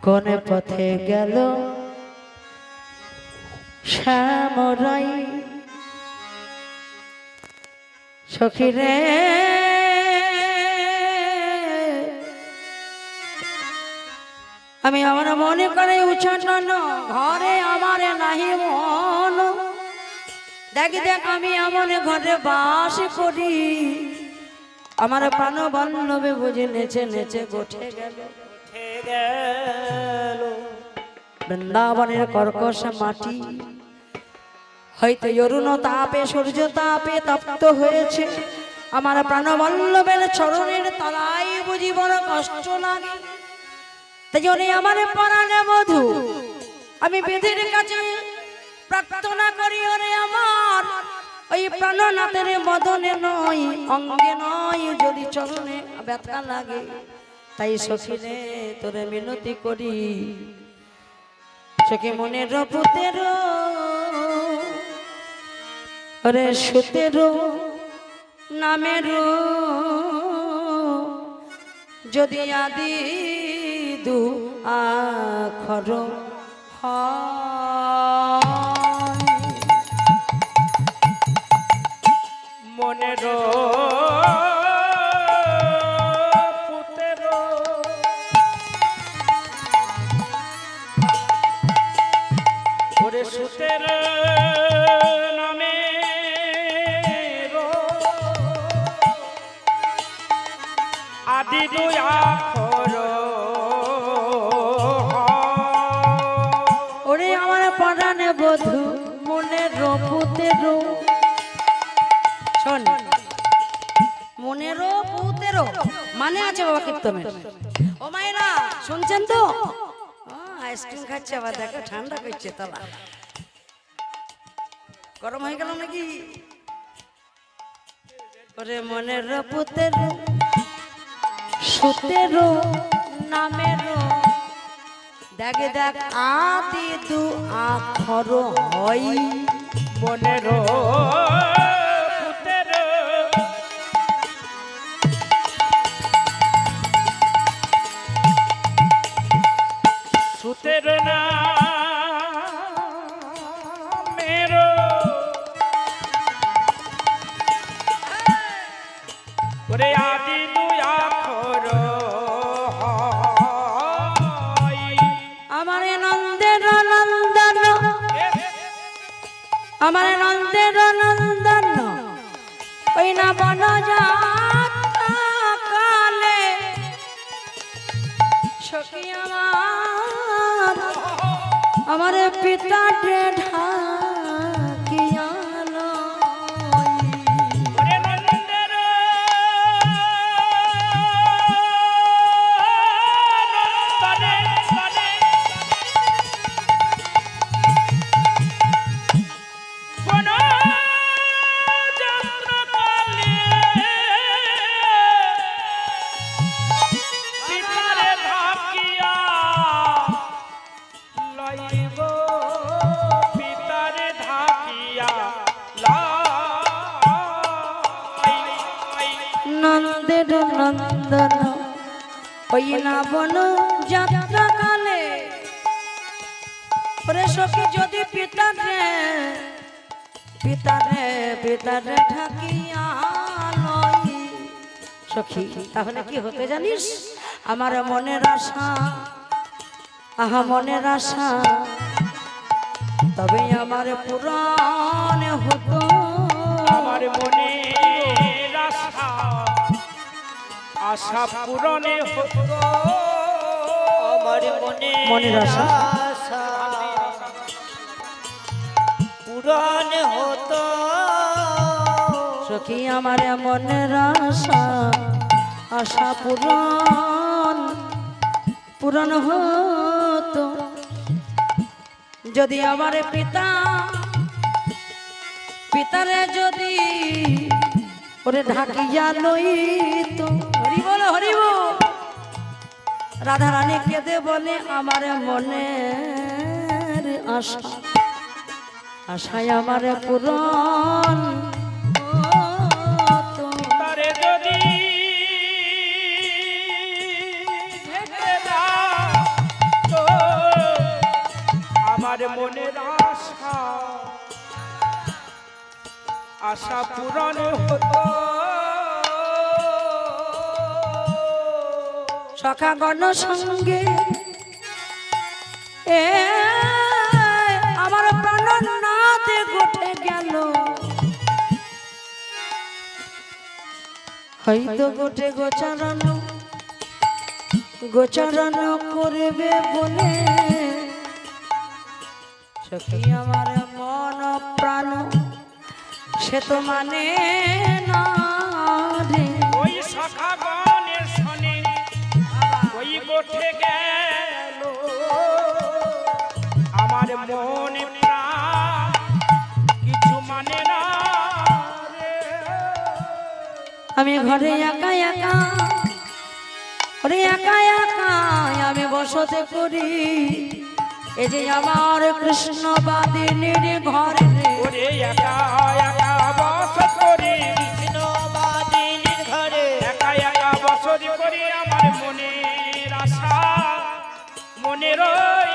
কোন পথে গেল শ্যামরাই সখী রে আমি আমার মনে করে উচ্চারণ ঘরে আমার নাহি মন দেখ দেখ আমি এমন ঘরে বাস করি আমার প্রাণ বল্লভে বুঝে নেচে নেচে গোঠে গেল বৃন্দাবনের কর্কশ মাটি হয়তো অরুণ তাপে সূর্য তাপে তপ্ত হয়েছে আমার প্রাণ বল্লভের চরণের তলায় বুঝি বড় কষ্ট লাগে তাই জন্য আমার পরাণে মধু আমি বেদের কাছে প্রার্থনা করি ওরে আমার ওই প্রাণনাথের মদনে নয় অঙ্গে নয় যদি চরণে ব্যথা লাগে তাই সখিনে তোরে মিনতি করি সখী মনের পুতের ওরে সুতের নামের যদি আদি দু আখর মনের পুতের ওরে সুতের নামে আদি দুই আখর ওরে আমার পরাণে বধূ মনের পুতের শোন মনের পুতের মানে আছে বাবা কীর্তনের ও মায়েরা শুনছেন তো আইসক্রিম খাচ্ছে আবার দেখো ঠান্ডা করছে তলা গরম হয়ে গেল নাকি ওরে মনের পুতের সুতের নামের দেখে দেখ আদি দু আখর হয় মনের পুতের সুতের নামের ওরে আদি দুই আখর আমার নন্দের নন্দন আমার নন্দের নন্দন ওই না বন কালে সখী আমার পিতা ঢাকিয়া নন্দের নন্দন ওই না বন যাত্রা কালে ওরে সখী যদি পিতারে পিতারে পিতারে ঠাকিয়া লই সখী তাহলে কি হতে জানিস আমার মনের আশা আহা মনের আশা তবে আমার পুরাণ হতো আমার মনে আশা পূরণে হতো আমার মনের আশা পূরণ হতো সখী আমার মনের আশা আশা পূরণ হতো যদি আমার পিতারে যদি ওরে ঢাকিয়া লইতো হরি বল রাধা রানী কেঁদে বলে আমার মনের আশা আশায় আমার পূরণ তারে যদি তো আমার মনের আশা পূরণ হতো সখাগণ সঙ্গে এ আমার প্রাণনাথে গোটে গেল হয়তো গোটে গোচারণ গোচারণ করবে বলে সখী আমার মন প্রাণ সে তো মানে না রে ওই সখাগণের শনি ওই গোঠে গেল আমার মনে প্রাণ কিছু মানে না রে। আমি ঘরে একা একা ওরে একা একা আমি বসতে করি এই যে আমার কৃষ্ণ বাদিনীর ঘরে রে ওরে একা একা বস করি কৃষ্ণবাদিনীর ঘরে একা একা বসতি করি আমার মনের আশা মনে রই